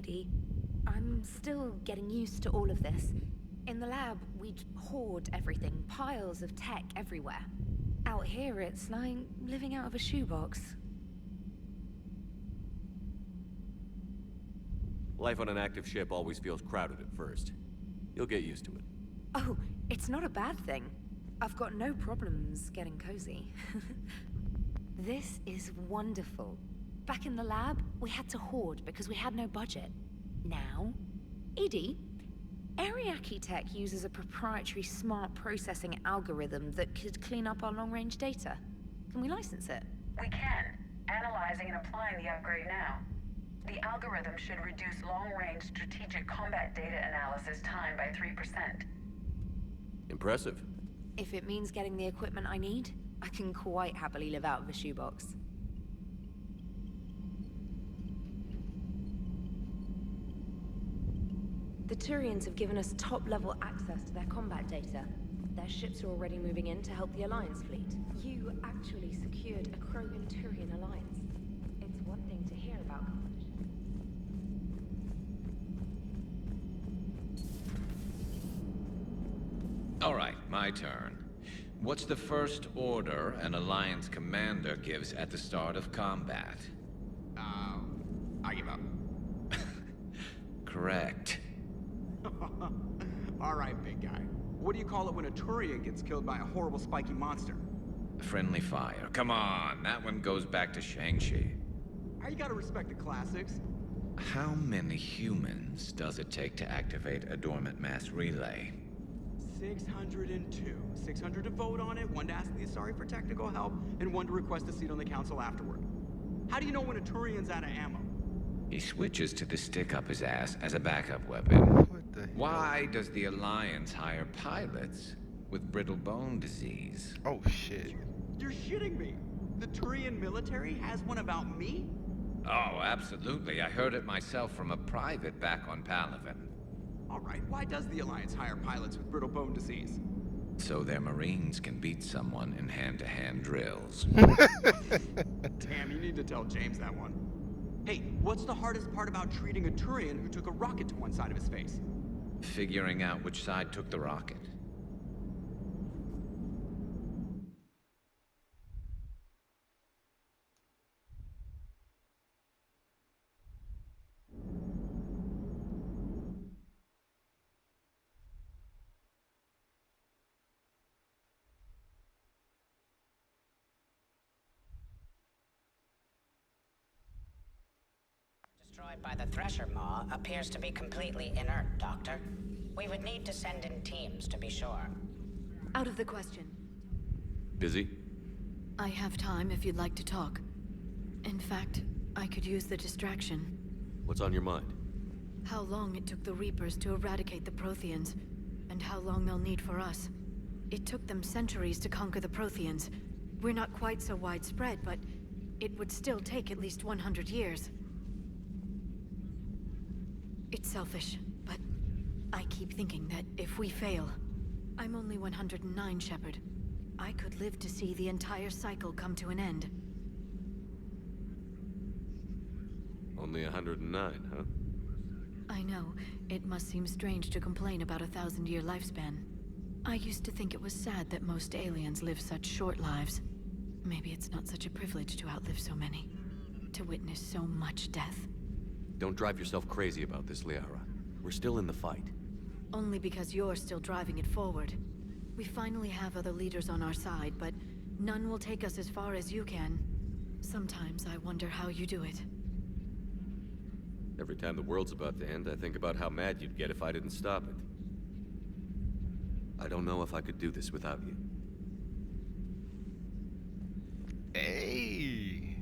EDI. I'm still getting used to all of this. In the lab, we'd hoard everything, piles of tech everywhere. Out here, it's like living out of a shoebox. Life on an active ship always feels crowded at first. You'll get used to it. Oh, it's not a bad thing. I've got no problems getting cozy. This is wonderful. Back in the lab, we had to hoard because we had no budget. Now, EDI, Ariake Tech uses a proprietary smart processing algorithm that could clean up our long-range data. Can we license it? We can. Analyzing and applying the upgrade now. The algorithm should reduce long-range strategic combat data analysis time by 3%. Impressive. If it means getting the equipment I need, I can quite happily live out of a shoebox. The Turians have given us top-level access to their combat data. Their ships are already moving in to help the Alliance fleet. You actually secured a Krogan-Turian alliance. It's one thing to hear about competition. All right, my turn. What's the first order an Alliance commander gives at the start of combat? I give up. Correct. All right, big guy. What do you call it when a Turian gets killed by a horrible spiky monster? Friendly fire. Come on, that one goes back to Shang-Chi. You gotta respect the classics. How many humans does it take to activate a dormant mass relay? 602. 600 to vote on it, 1 to ask the Asari for technical help, and 1 to request a seat on the council afterward. How do you know when a Turian's out of ammo? He switches to the stick up his ass as a backup weapon. What the hell? Why does the Alliance hire pilots with brittle bone disease? Oh shit. You're shitting me. The Turian military has one about me? Oh, absolutely. I heard it myself from a private back on Palaven. All right, why does the Alliance hire pilots with brittle bone disease? So their Marines can beat someone in hand-to-hand drills. Damn, you need to tell James that one. Hey, what's the hardest part about treating a Turian who took a rocket to one side of his face? Figuring out which side took the rocket. Destroyed by the Thresher Maw appears to be completely inert, Doctor. We would need to send in teams to be sure. Out of the question. Busy? I have time if you'd like to talk. In fact, I could use the distraction. What's on your mind? How long it took the Reapers to eradicate the Protheans, and how long they'll need for us. It took them centuries to conquer the Protheans. We're not quite so widespread, but it would still take at least 100 years. It's selfish, but I keep thinking that if we fail... I'm only 109, Shepard. I could live to see the entire cycle come to an end. Only 109, huh? I know. It must seem strange to complain about a 1,000-year lifespan. I used to think it was sad that most aliens live such short lives. Maybe it's not such a privilege to outlive so many. To witness so much death. Don't drive yourself crazy about this, Liara. We're still in the fight. Only because you're still driving it forward. We finally have other leaders on our side, but none will take us as far as you can. Sometimes I wonder how you do it. Every time the world's about to end, I think about how mad you'd get if I didn't stop it. I don't know if I could do this without you. Hey.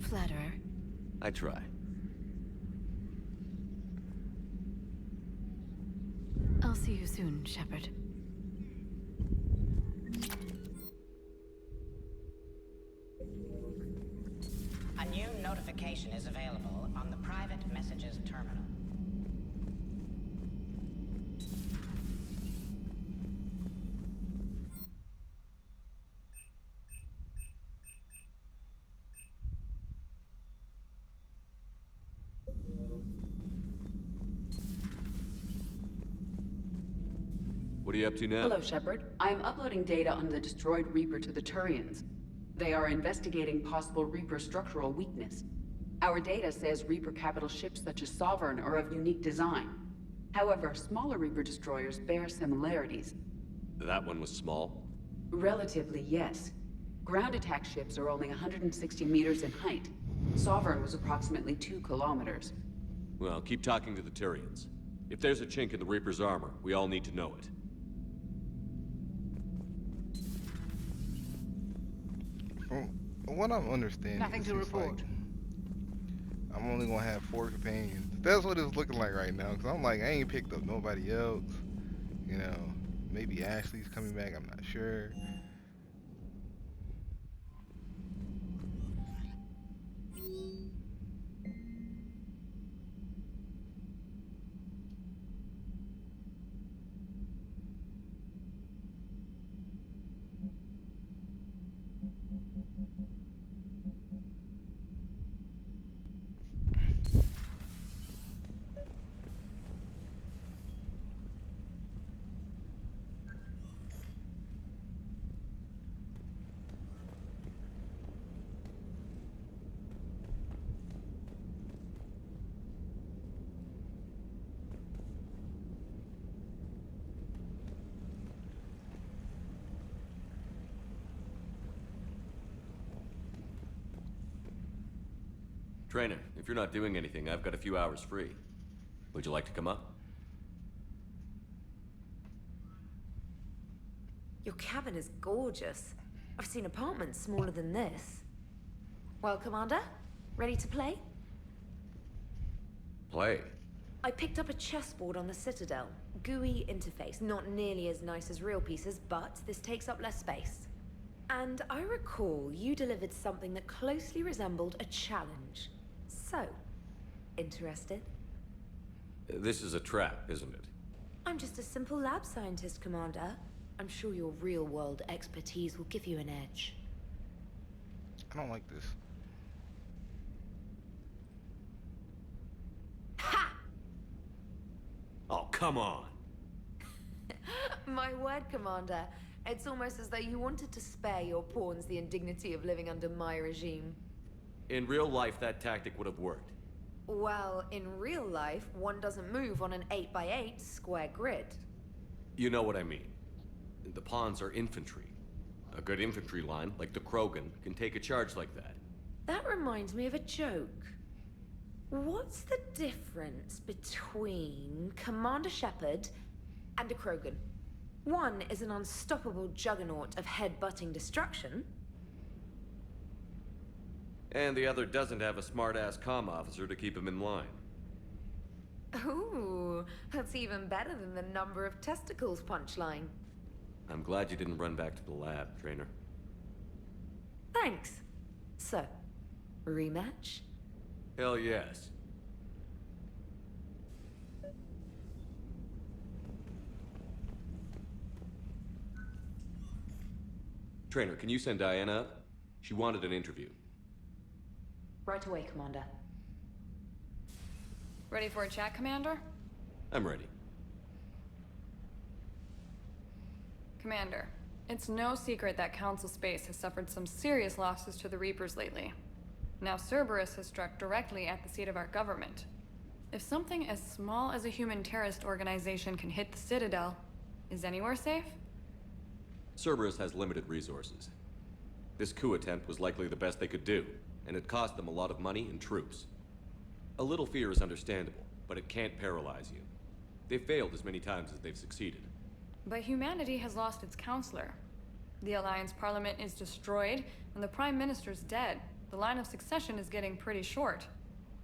Flatterer. I try. I'll see you soon, Shepard. A new notification is available on the private messages terminal. What are you up to now? Hello, Shepard. I am uploading data on the destroyed Reaper to the Turians. They are investigating possible Reaper structural weakness. Our data says Reaper capital ships such as Sovereign are of unique design. However, smaller Reaper destroyers bear similarities. That one was small? Relatively, yes. Ground attack ships are only 160 meters in height. Sovereign was approximately 2 kilometers. Well, keep talking to the Tyrians. If there's a chink in the Reaper's armor, we all need to know it. From what I'm understanding, Nothing to report. like I'm only gonna have 4 companions. That's what it's looking like right now. Cause I'm like, I ain't picked up nobody else. You know, maybe Ashley's coming back. I'm not sure. Trainer, if you're not doing anything, I've got a few hours free. Would you like to come up? Your cabin is gorgeous. I've seen apartments smaller than this. Well, Commander, ready to play? Play. I picked up a chessboard on the Citadel. GUI interface, not nearly as nice as real pieces, but this takes up less space. And I recall you delivered something that closely resembled a challenge. So, interested? This is a trap, isn't it? I'm just a simple lab scientist, Commander. I'm sure your real-world expertise will give you an edge. I don't like this. Ha! Oh, come on! My word, Commander. It's almost as though you wanted to spare your pawns the indignity of living under my regime. In real life, that tactic would have worked. Well, in real life, one doesn't move on an 8x8 square grid. You know what I mean. The pawns are infantry. A good infantry line, like the Krogan, can take a charge like that. That reminds me of a joke. What's the difference between Commander Shepard and a Krogan? One is an unstoppable juggernaut of head-butting destruction. And the other doesn't have a smart-ass comm officer to keep him in line. Ooh, that's even better than the number of testicles punchline. I'm glad you didn't run back to the lab, Trainer. Thanks. So, rematch? Hell yes. Trainer, can you send Diana up? She wanted an interview. Right away, Commander. Ready for a chat, Commander? I'm ready. Commander, it's no secret that Council Space has suffered some serious losses to the Reapers lately. Now Cerberus has struck directly at the seat of our government. If something as small as a human terrorist organization can hit the Citadel, is anywhere safe? Cerberus has limited resources. This coup attempt was likely the best they could do, and it cost them a lot of money and troops. A little fear is understandable, but it can't paralyze you. They've failed as many times as they've succeeded. But humanity has lost its counselor. The Alliance Parliament is destroyed, and the Prime Minister's dead. The line of succession is getting pretty short.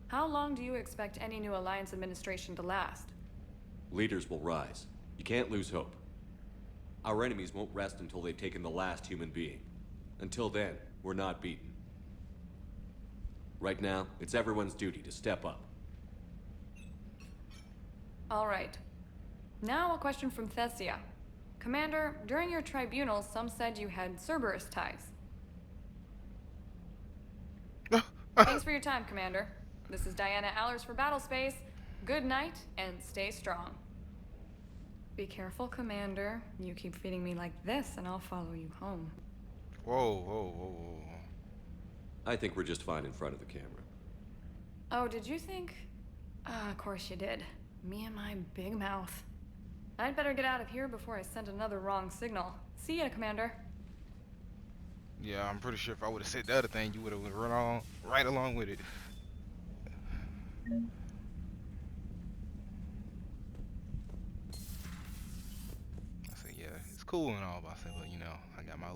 How long do you expect any new Alliance administration to last? Leaders will rise. You can't lose hope. Our enemies won't rest until they've taken the last human being. Until then, we're not beaten. Right now, it's everyone's duty to step up. All right. Now a question from Thessia. Commander, during your tribunal, some said you had Cerberus ties. Thanks for your time, Commander. This is Diana Allers for Battlespace. Good night, and stay strong. Be careful, Commander. You keep feeding me like this, and I'll follow you home. Whoa, whoa, whoa, whoa. I think we're just fine in front of the camera. Oh, did you think? Of course you did. Me and my big mouth. I'd better get out of here before I send another wrong signal. See ya, Commander. Yeah, I'm pretty sure if I would have said the other thing, you would have run on right along with it. I said, yeah, it's cool and all, but I said, but you know, I got my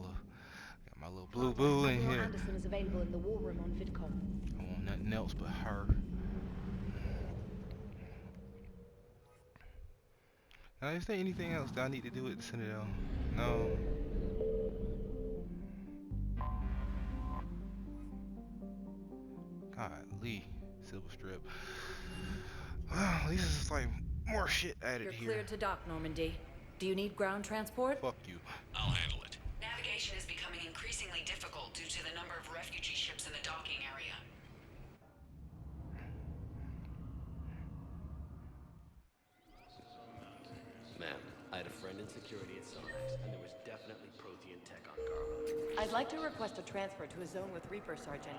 little blue boo in here. Anderson is available in the war room on VidCom. I want nothing else but her. Now, is there anything else that I need to do at the Citadel? No. Golly, Silver Strip. At least it's like more shit added You're here. cleared to dock, Normandy. Do you need ground transport? Fuck you. I'll handle it. Navigation is becoming increasingly difficult due to the number of refugee ships in the docking area. Ma'am, I had a friend in security at Sonax, and there was definitely Prothean tech on Garbo. I'd like to request a transfer to a zone with Reaper, Sergeant.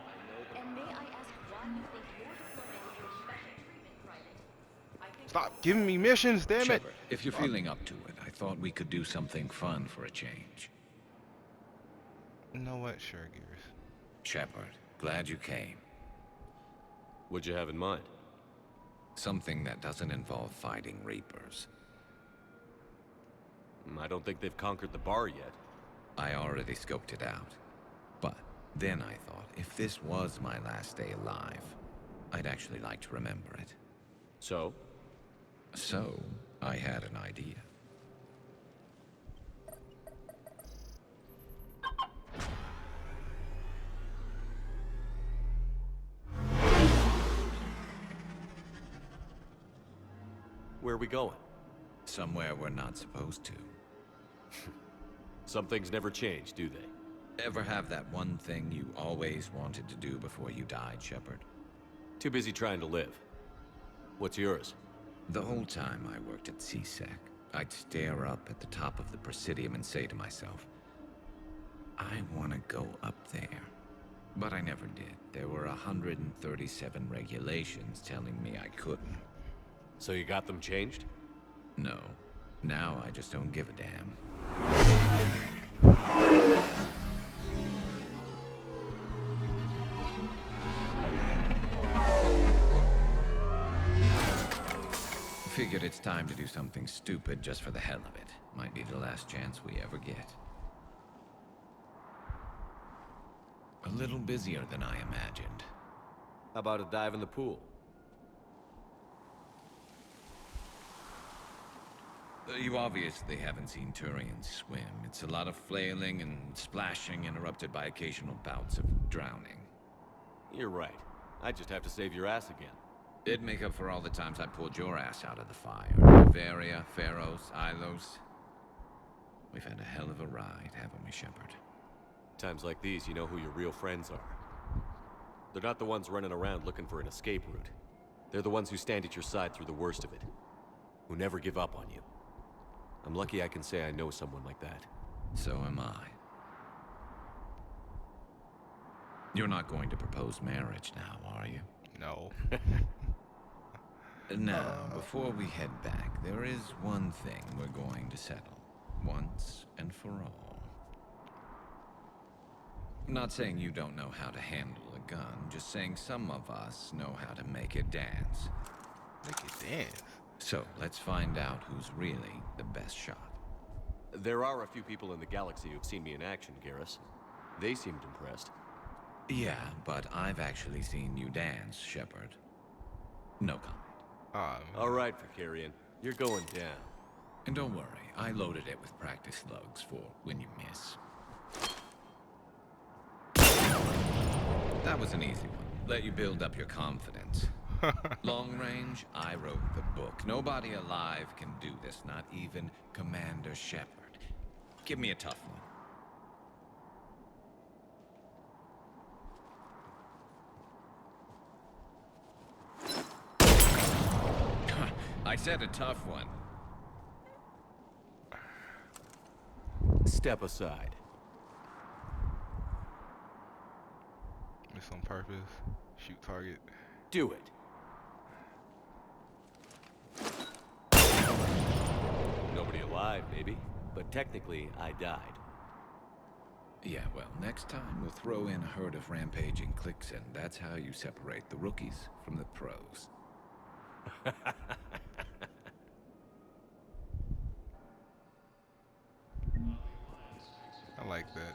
And may I ask why you think your deployment is your special treatment, Private? Stop giving me missions, damn it! Shepard, if you're feeling up to it, I thought we could do something fun for a change. You know what? Sure, Gears. Shepard, glad you came. What'd you have in mind? Something that doesn't involve fighting Reapers. I don't think they've conquered the bar yet. I already scoped it out. But then I thought, if this was my last day alive, I'd actually like to remember it. So? So, I had an idea. Where are we going? Somewhere we're not supposed to. Some things never change, do they? Ever have that one thing you always wanted to do before you died, Shepard? Too busy trying to live. What's yours? The whole time I worked at CSEC, I'd stare up at the top of the Presidium and say to myself, I want to go up there. But I never did. There were 137 regulations telling me I couldn't. So you got them changed? No. Now I just don't give a damn. Figured it's time to do something stupid just for the hell of it. Might be the last chance we ever get. A little busier than I imagined. How about a dive in the pool? You obviously haven't seen Turians swim. It's a lot of flailing and splashing, interrupted by occasional bouts of drowning. You're right. I just have to save your ass again. It'd make up for all the times I pulled your ass out of the fire. Bavaria, Pharos, Ilos. We've had a hell of a ride, haven't we, Shepard? Times like these, you know who your real friends are. They're not the ones running around looking for an escape route. They're the ones who stand at your side through the worst of it. Who never give up on you. I'm lucky I can say I know someone like that. So am I. You're not going to propose marriage now, are you? No. Now, before we head back, there is one thing we're going to settle. Once and for all. I'm not saying you don't know how to handle a gun, just saying some of us know how to make it dance. Make it dance? So, let's find out who's really the best shot. There are a few people in the galaxy who've seen me in action, Garrus. They seemed impressed. Yeah, but I've actually seen you dance, Shepard. No comment. All right, Vakarian. You're going down. And don't worry, I loaded it with practice slugs for when you miss. That was an easy one. Let you build up your confidence. Long range, I wrote the book. Nobody alive can do this, not even Commander Shepard. Give me a tough one. I said a tough one. Step aside. Miss on purpose. Shoot target. Do it. Nobody alive, maybe. But technically, I died. Yeah, well, next time we'll throw in a herd of rampaging cliques, and that's how you separate the rookies from the pros. I like that.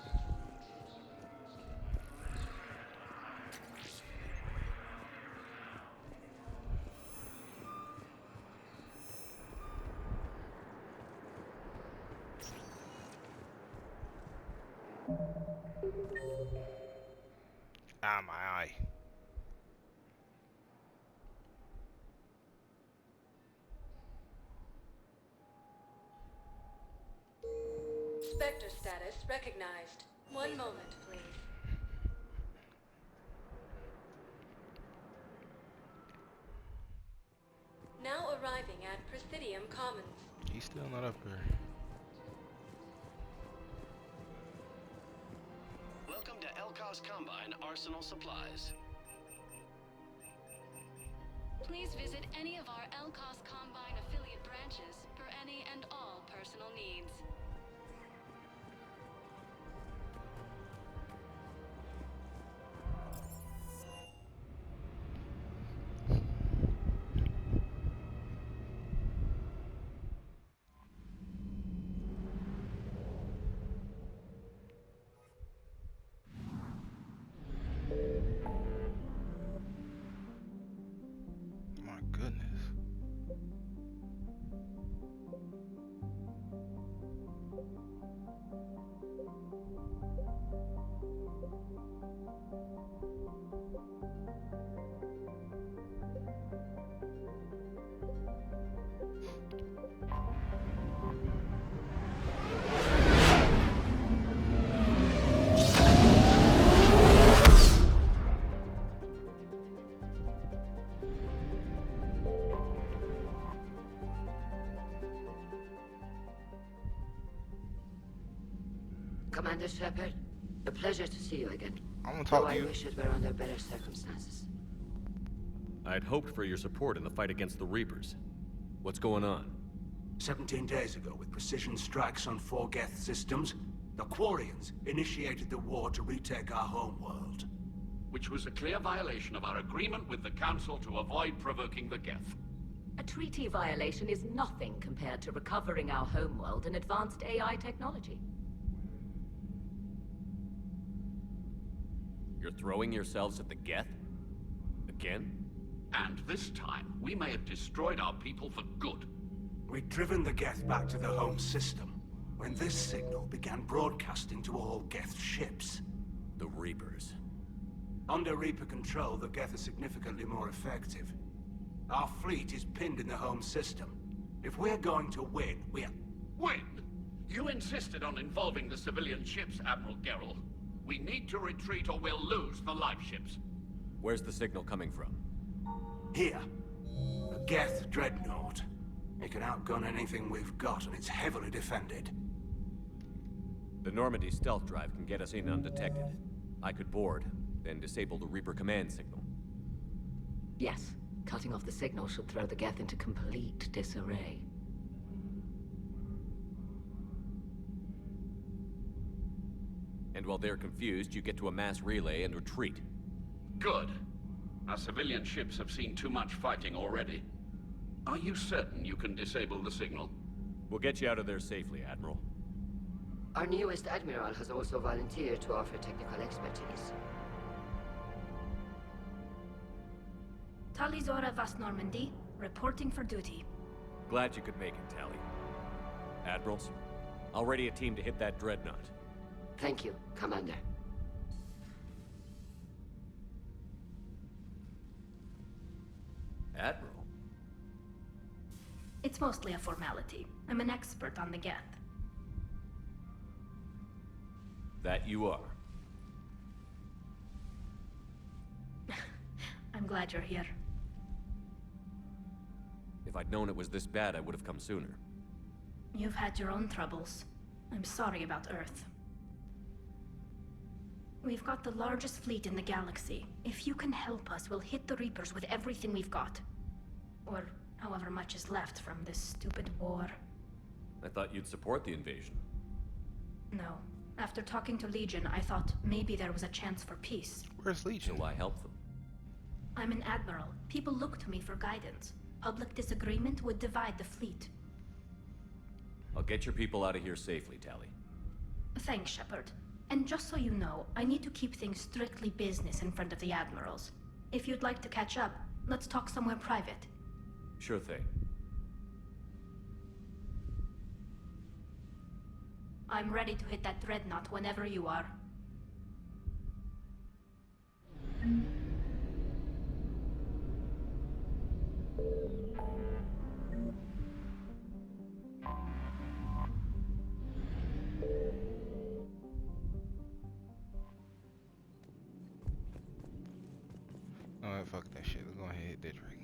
Ah, my eye. Spectre status recognized. One moment, please. Now arriving at Presidium Commons. He's still not up there. Welcome to Elcos Combine Arsenal Supplies. Please visit any of our Elcos Combine affiliate branches for any and all personal needs. My goodness. Commander Shepard, a pleasure to see you again. I'm gonna talk Though to you. I wish it were under better circumstances. I'd hoped for your support in the fight against the Reapers. What's going on? 17 days ago, with precision strikes on 4 Geth systems, the Quarians initiated the war to retake our homeworld. Which was a clear violation of our agreement with the Council to avoid provoking the Geth. A treaty violation is nothing compared to recovering our homeworld and advanced AI technology. You're throwing yourselves at the Geth? Again? And this time, we may have destroyed our people for good. We'd driven the Geth back to the home system, when this signal began broadcasting to all Geth ships. The Reapers. Under Reaper control, the Geth are significantly more effective. Our fleet is pinned in the home system. If we're going to win, Win? You insisted on involving the civilian ships, Admiral Gerrel. We need to retreat or we'll lose the live ships. Where's the signal coming from? Here. A Geth dreadnought. It can outgun anything we've got, and it's heavily defended. The Normandy stealth drive can get us in undetected. I could board, then disable the Reaper command signal. Yes, cutting off the signal should throw the Geth into complete disarray. And while they're confused, you get to a mass relay and retreat. Good. Our civilian ships have seen too much fighting already. Are you certain you can disable the signal? We'll get you out of there safely, Admiral. Our newest Admiral has also volunteered to offer technical expertise. Talizora Vast Normandy, reporting for duty. Glad you could make it, Tally. Admirals, I'll ready a team to hit that dreadnought. Thank you, Commander. Admiral? It's mostly a formality. I'm an expert on the Geth. That you are. I'm glad you're here. If I'd known it was this bad, I would have come sooner. You've had your own troubles. I'm sorry about Earth. We've got the largest fleet in the galaxy. If you can help us, we'll hit the Reapers with everything we've got. Or however much is left from this stupid war. I thought you'd support the invasion. No. After talking to Legion, I thought maybe there was a chance for peace. Where's Legion? So I help them. I'm an admiral. People look to me for guidance. Public disagreement would divide the fleet. I'll get your people out of here safely, Tali. Thanks, Shepard. And just so you know, I need to keep things strictly business in front of the admirals. If you'd like to catch up, let's talk somewhere private. Sure thing. I'm ready to hit that dreadnought whenever you are. Alright, fuck that shit. Let's go ahead and hit that Dragon.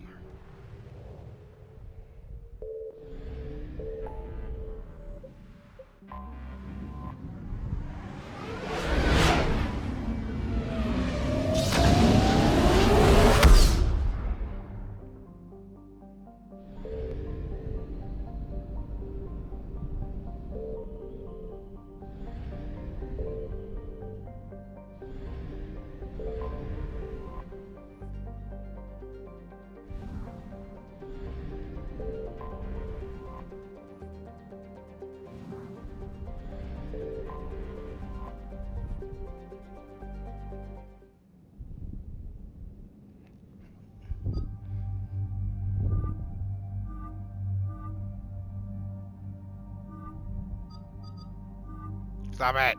Stop it!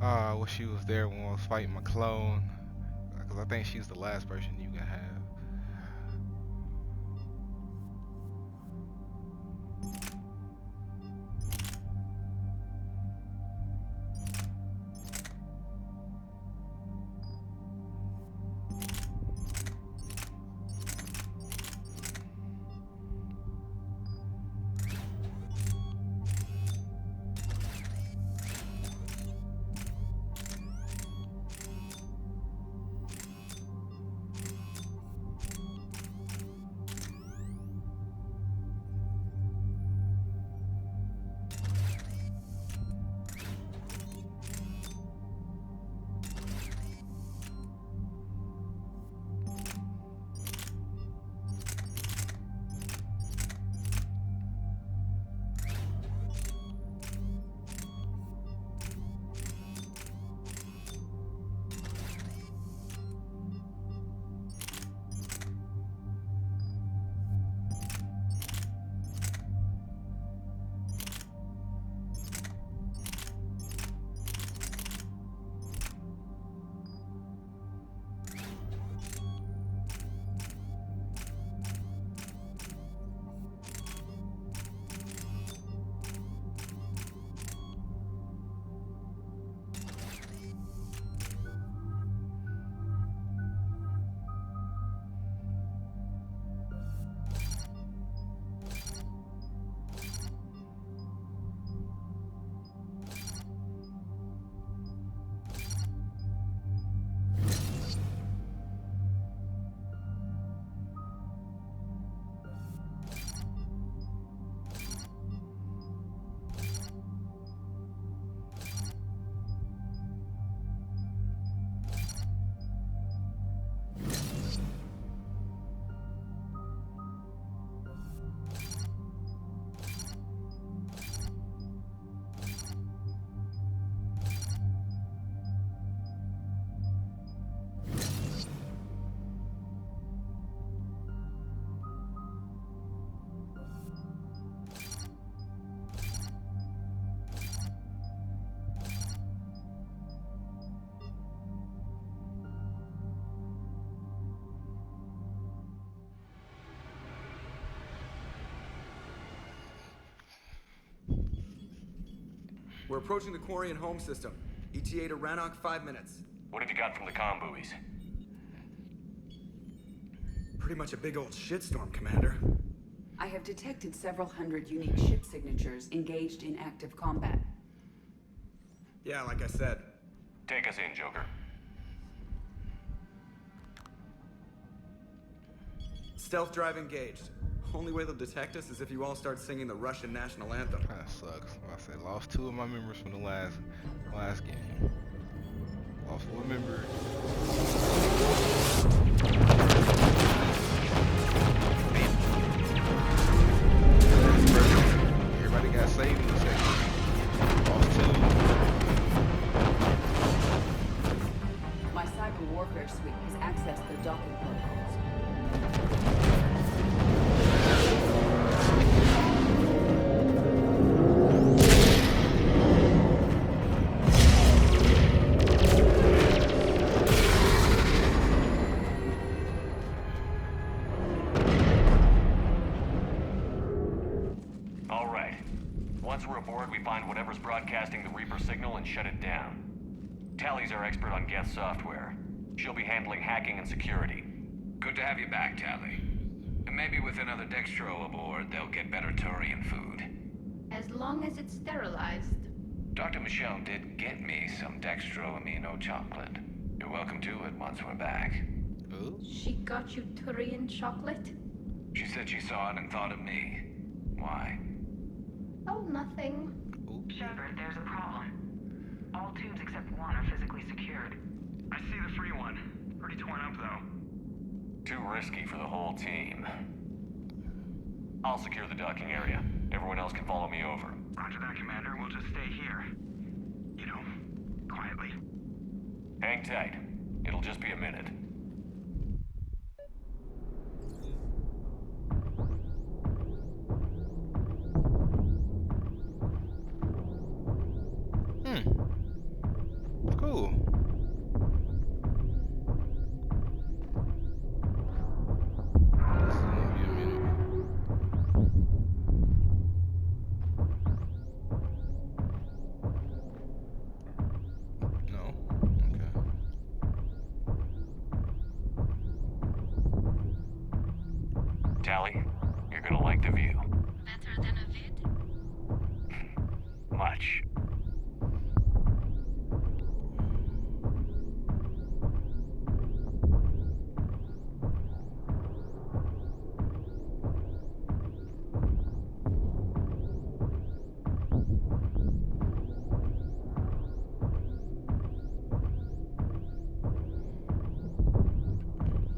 I wish she was there when I was fighting my clone, because I think she's the last person you can have. We're approaching the Quarian home system. ETA to Rannoch, 5 minutes. What have you got from the comm buoys? Pretty much a big old shitstorm, Commander. I have detected several hundred unique ship signatures engaged in active combat. Yeah, like I said. Take us in, Joker. Stealth drive engaged. Only way they'll detect us is if you all start singing the Russian national anthem. Kinda sucks. I said lost 2 of my members from the last game. Lost 1 member. Everybody got saved in the second. Lost 2. My cyber warfare suite has accessed their docking protocols. Broadcasting the Reaper signal and shut it down. Tally's our expert on Geth software. She'll be handling hacking and security. Good to have you back, Tally. And maybe with another Dextro aboard, they'll get better Turian food. As long as it's sterilized. Dr. Michelle did get me some Dextro Amino chocolate. You're welcome to it once we're back. Ooh. She got you Turian chocolate? She said she saw it and thought of me. Why? Oh, nothing. Shepard, there's a problem. All tubes except one are physically secured. I see the free one. Pretty torn up, though. Too risky for the whole team. I'll secure the docking area. Everyone else can follow me over. Roger that, Commander. We'll just stay here. You know, quietly. Hang tight. It'll just be a minute. Cool. This is gonna be a minute. No? Okay. Tally, you're gonna like the view. Better than a vid? Much.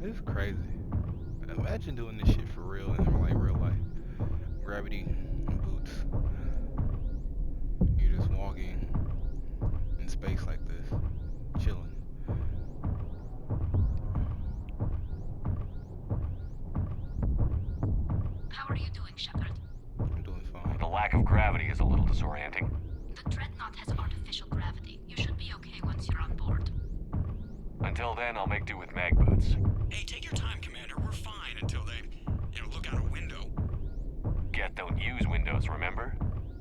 It's crazy. Imagine doing this shit for real in like real life. Gravity boots. You're just walking in space like this, chilling. How are you doing, Shepard? I'm doing fine. The lack of gravity is a little disorienting. The Dreadnought has artificial gravity. You should be okay once you're on board. Until then, I'll make do with mag boots. Hey, take your time, Commander. We're fine until they, look out a window. Geth don't use windows, remember?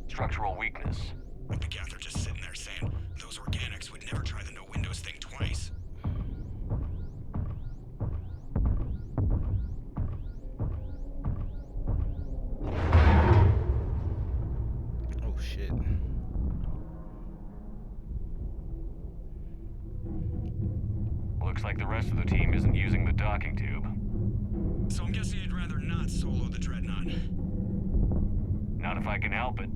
Structural weakness. But the Geth are just sitting there saying, those organics would never try the no windows thing twice. Oh shit. Looks like the rest of the team isn't using the docking tube. So I'm guessing you'd rather not solo the Dreadnought. Not if I can help it.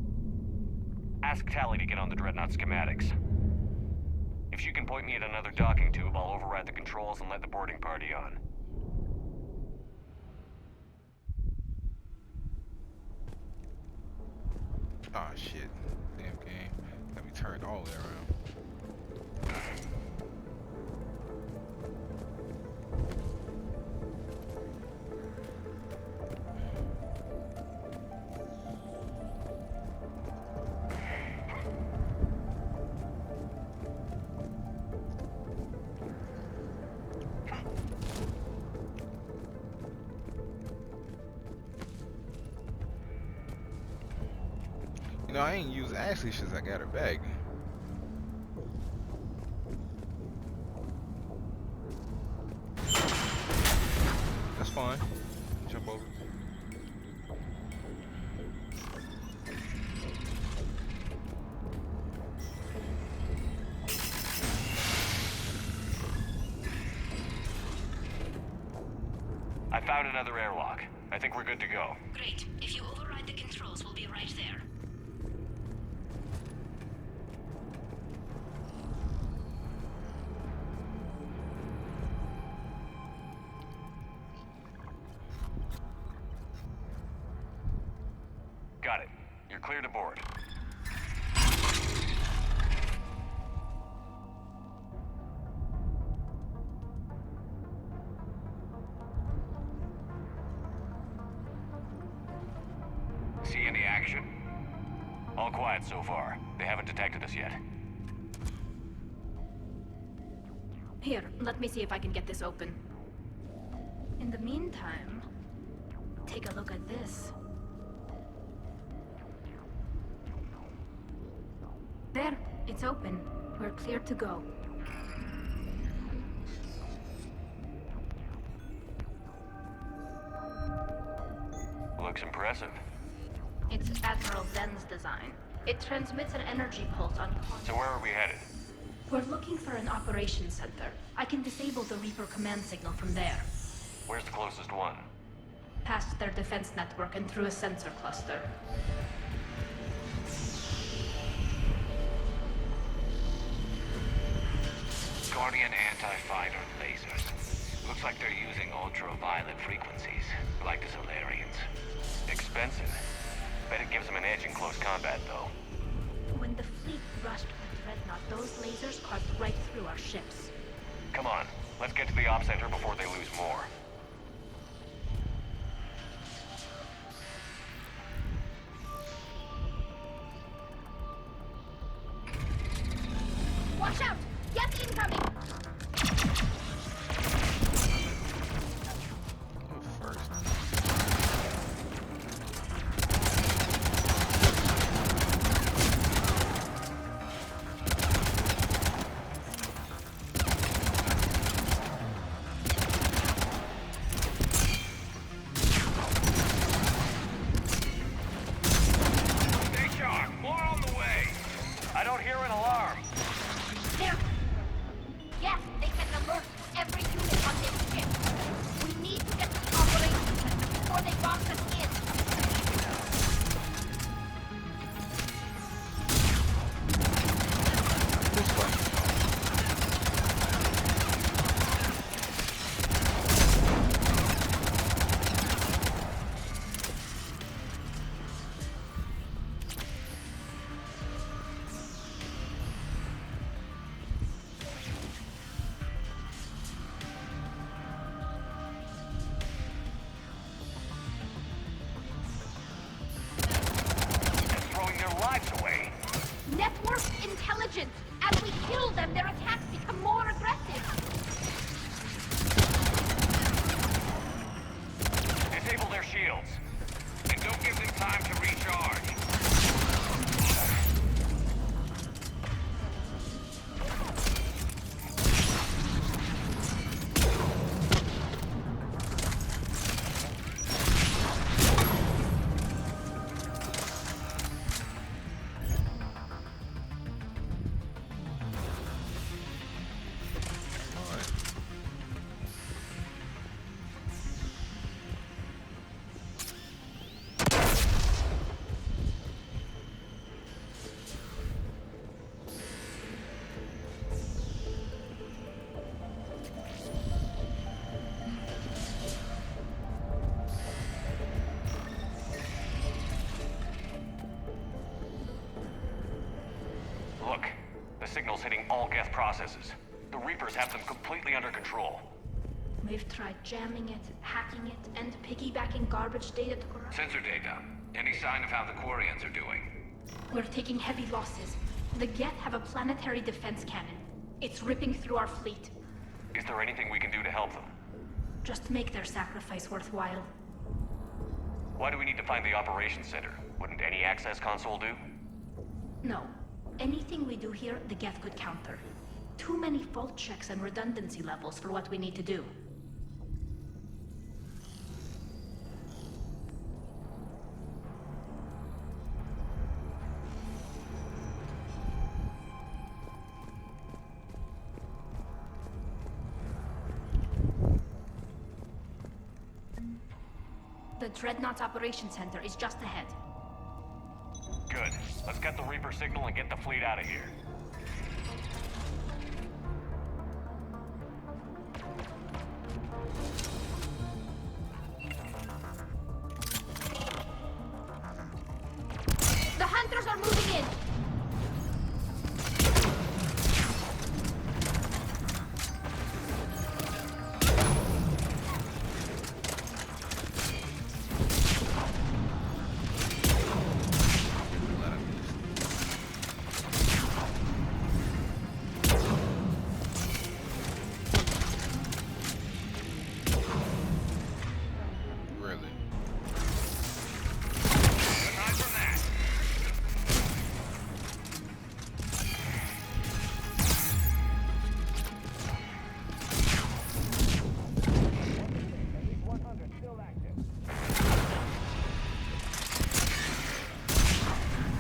Ask Tally to get on the Dreadnought schematics. If she can point me at another docking tube, I'll override the controls and let the boarding party on. Ah shit. Damn game. Got me turned all the way around. You No, I ain't use Ashley since I got her back. That's fine. Jump over. I found another airlock. I think we're good to go. Great. If you override the controls, we'll be right there. Got it. You're clear to board. See any action? All quiet so far. They haven't detected us yet. Here, let me see if I can get this open. In the meantime, take a look at this. There, it's open. We're clear to go. Looks impressive. It's Admiral Zen's design. It transmits an energy pulse on... So where are we headed? We're looking for an operations center. I can disable the Reaper command signal from there. Where's the closest one? Past their defense network and through a sensor cluster. Guardian anti-fighter lasers. Looks like they're using ultraviolet frequencies, like the Solarians. Expensive. Bet it gives them an edge in close combat, though. When the fleet rushed the Dreadnought, those lasers carved right through our ships. Come on, let's get to the op center before they lose more. Watch out! Yes, incoming! Stay sharp, more on the way. I don't hear an alarm. There! Yes, they can alert every unit on this ship. We need to get to the operations center before they box us in. Network intelligence! As we kill them, their attacks become more aggressive! Disable their shields. And don't give them time to recharge. Look, the signal's hitting all Geth processes. The Reapers have them completely under control. We've tried jamming it, hacking it, and piggybacking garbage data to corrupt. Sensor data. Any sign of how the Quarians are doing? We're taking heavy losses. The Geth have a planetary defense cannon. It's ripping through our fleet. Is there anything we can do to help them? Just make their sacrifice worthwhile. Why do we need to find the operations center? Wouldn't any access console do? No. Anything we do here, the Geth could counter. Too many fault checks and redundancy levels for what we need to do. The Dreadnought's Operations Center is just ahead. Good. Let's get the Reaper signal and get the fleet out of here. The Hunters are moving in!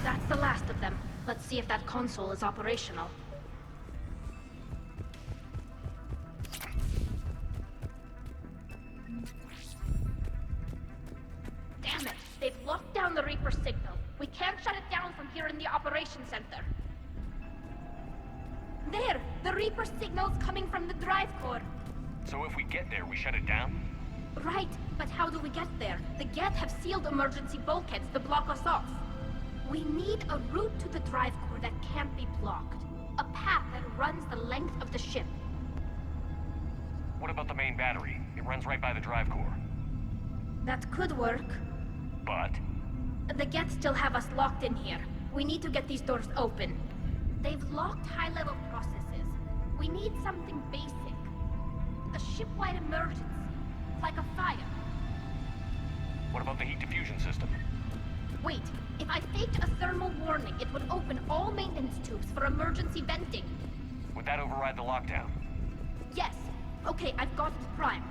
That's the last of them. Let's see if that console is operational. Damn it! They've locked down the Reaper signal. We can't shut it down from here in the Operations Center. There! The Reaper signal's coming from the drive core. So if we get there, we shut it down? Right, but how do we get there? The Geth have sealed emergency bulkheads to block us off. We need a route to the drive core that can't be blocked. A path that runs the length of the ship. What about the main battery? It runs right by the drive core. That could work. But? The Geth still have us locked in here. We need to get these doors open. They've locked high-level processes. We need something basic. A ship-wide emergency. Like a fire. What about the heat diffusion system? Wait, if I faked a thermal warning, it would open all maintenance tubes for emergency venting. Would that override the lockdown? Yes. Okay, I've got it primed.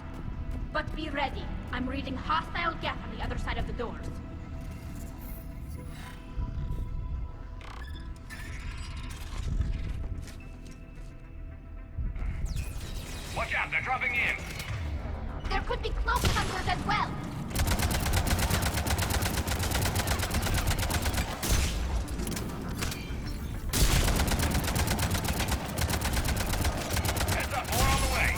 But be ready. I'm reading hostile Geth on the other side of the doors. Watch out, they're dropping in! There could be cloak hunters as well! Heads up, more on the way!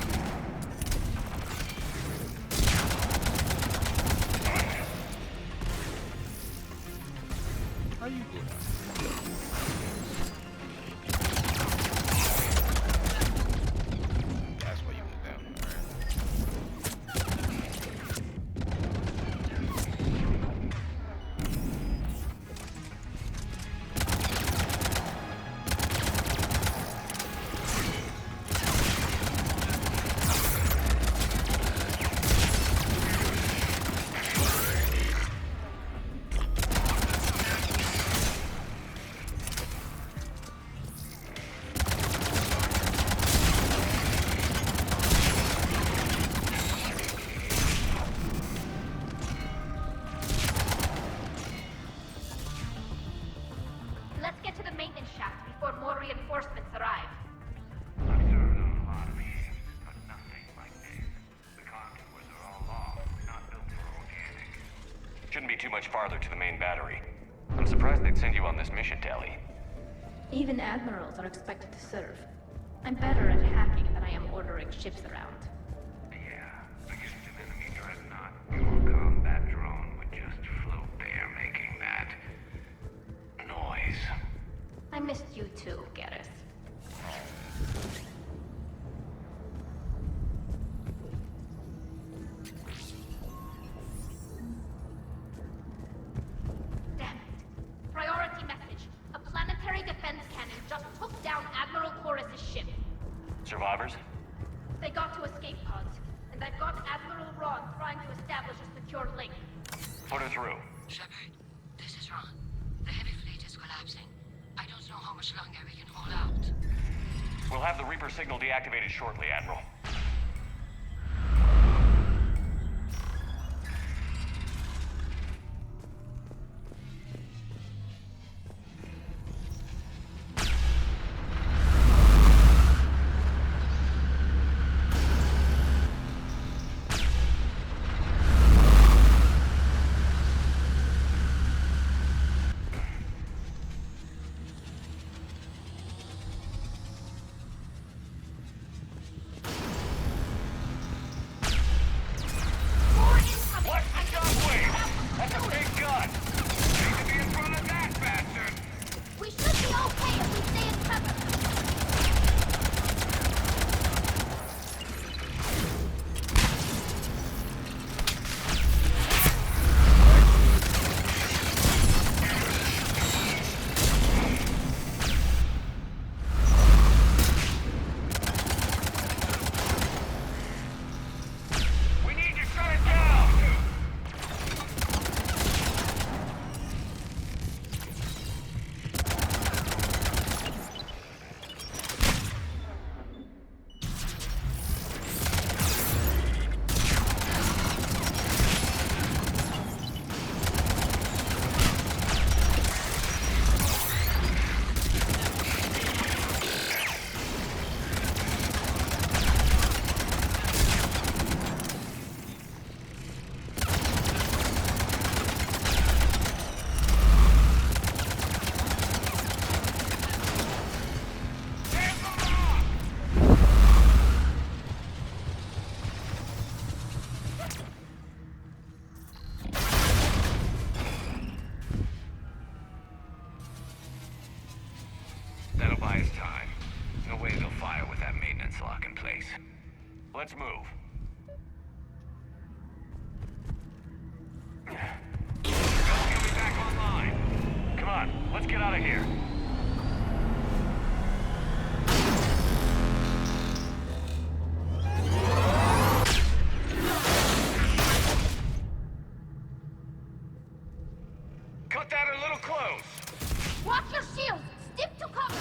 How you doing? That's why you went down. Let's get to the maintenance shaft before more reinforcements arrive. I've served on a lot of ships, but nothing like this. The contours are all long, not built for organic. Shouldn't be too much farther to the main battery. I'm surprised they'd send you on this mission, Tali. Even admirals are expected to serve. I'm better at hacking than I am ordering ships around. Yeah, against an enemy dreadnought, your combat drone would just float there making that noise. I missed you too, Gareth. Damn it. Priority message. A planetary defense cannon just took down Admiral Chorus's ship. Survivors? They got to escape pods, and I've got Admiral Ron trying to establish a secure link. Put her through. Shepard, this is Ron. The heavy fleet is collapsing. I don't We'll have the Reaper signal deactivated shortly, Admiral. That'll buy us time. No way they'll fire with that maintenance lock in place. Let's move. He'll be back online. Come on, let's get out of here. Cut that a little close. Watch your shields! Stick to cover!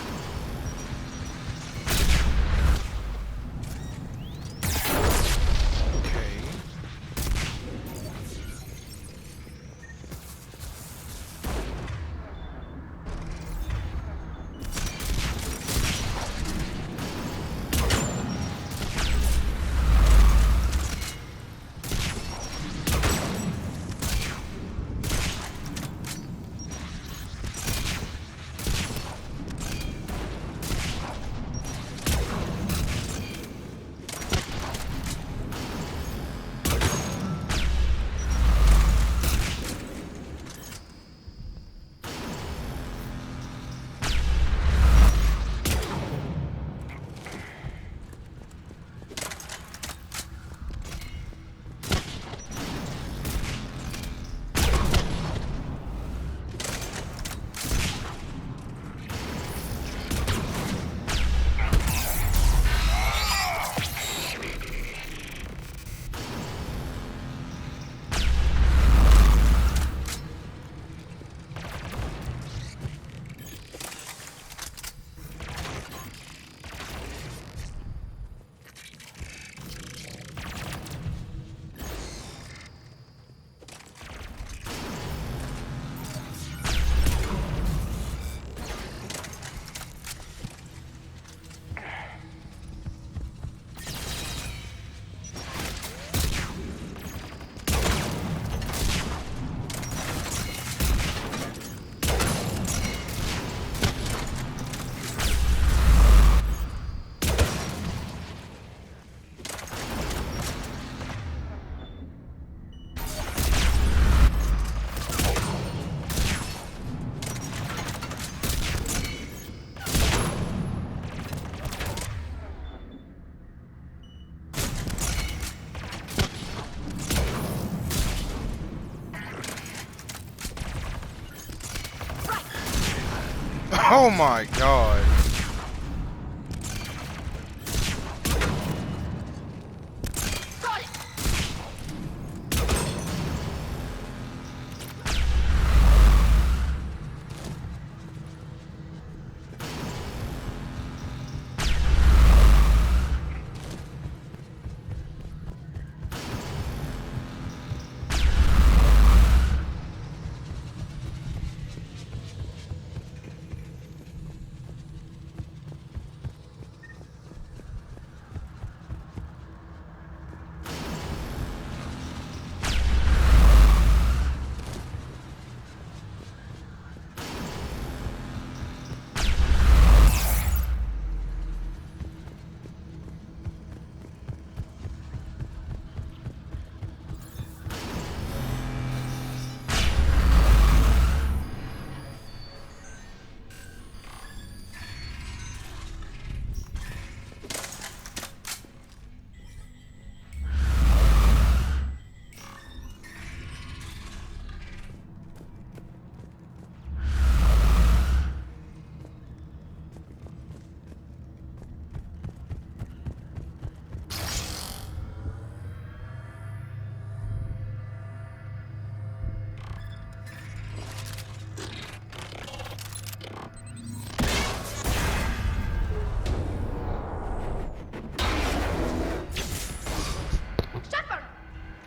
Oh my god.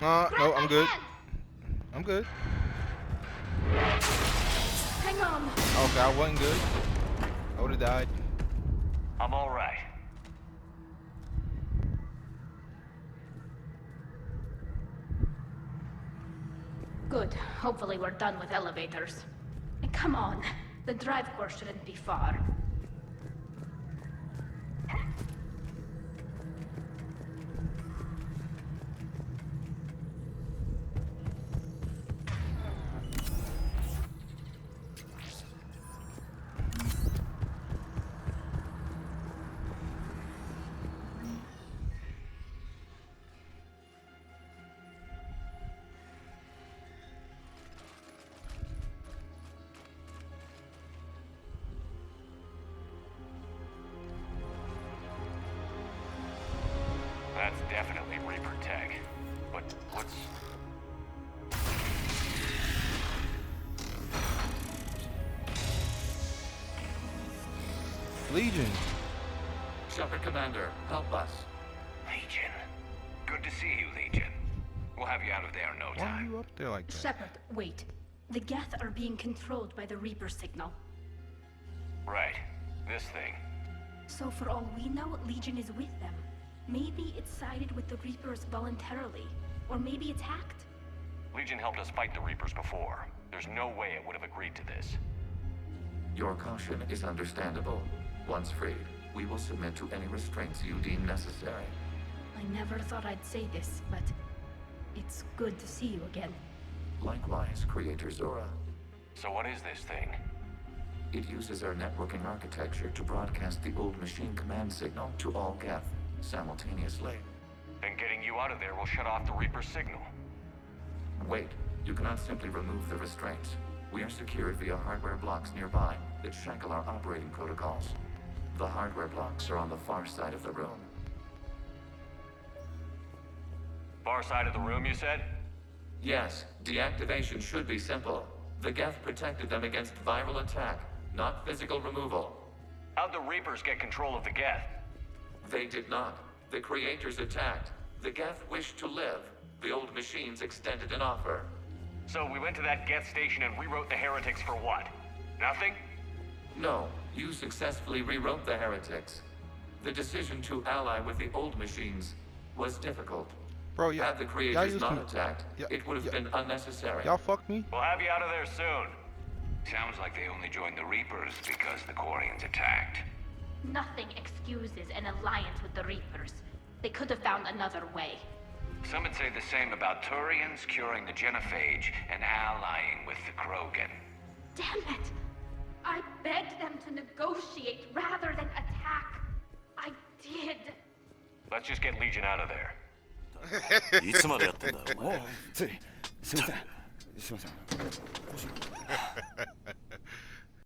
No, I'm good. I'm good. Hang on. Okay, I wasn't good. I would have died. I'm all right. Good. Hopefully we're done with elevators. Come on. The drive course shouldn't be far. That's definitely Reaper tech. But what's... Legion. Shepard Commander, help us. Legion. Good to see you, Legion. We'll have you out of there in no Why are time. you up there like that? Shepard, wait. The Geth are being controlled by the Reaper signal. Right. This thing. So for all we know, Legion is with them. Maybe it sided with the Reapers voluntarily. Or maybe it's hacked. Legion helped us fight the Reapers before. There's no way it would have agreed to this. Your caution is understandable. Once freed, we will submit to any restraints you deem necessary. I never thought I'd say this, but it's good to see you again. Likewise, Creator Zora. So what is this thing? It uses our networking architecture to broadcast the old machine command signal to all Geth simultaneously. Then getting you out of there will shut off the Reaper signal. Wait, you cannot simply remove the restraints. We are secured via hardware blocks nearby that shackle our operating protocols. The hardware blocks are on the far side of the room. Far side of the room, you said? Yes, deactivation should be simple. The Geth protected them against viral attack, not physical removal. How'd the Reapers get control of the Geth? They did not. The Creators attacked. The Geth wished to live. The old machines extended an offer. So we went to that Geth station and rewrote the heretics for what? Nothing? No, you successfully rewrote the heretics. The decision to ally with the old machines was difficult. Bro, yeah. Had the Creators not attacked, it would have been unnecessary. Y'all fuck me? We'll have you out of there soon. Sounds like they only joined the Reapers because the Quarians attacked. Nothing excuses an alliance with the Reapers. They could have found another way. Some would say the same about Turians curing the Genophage and allying with the Krogan. Damn it! I begged them to negotiate rather than attack. I did. Let's just get Legion out of there. いつまでやってんだお前。ついすいませんすいません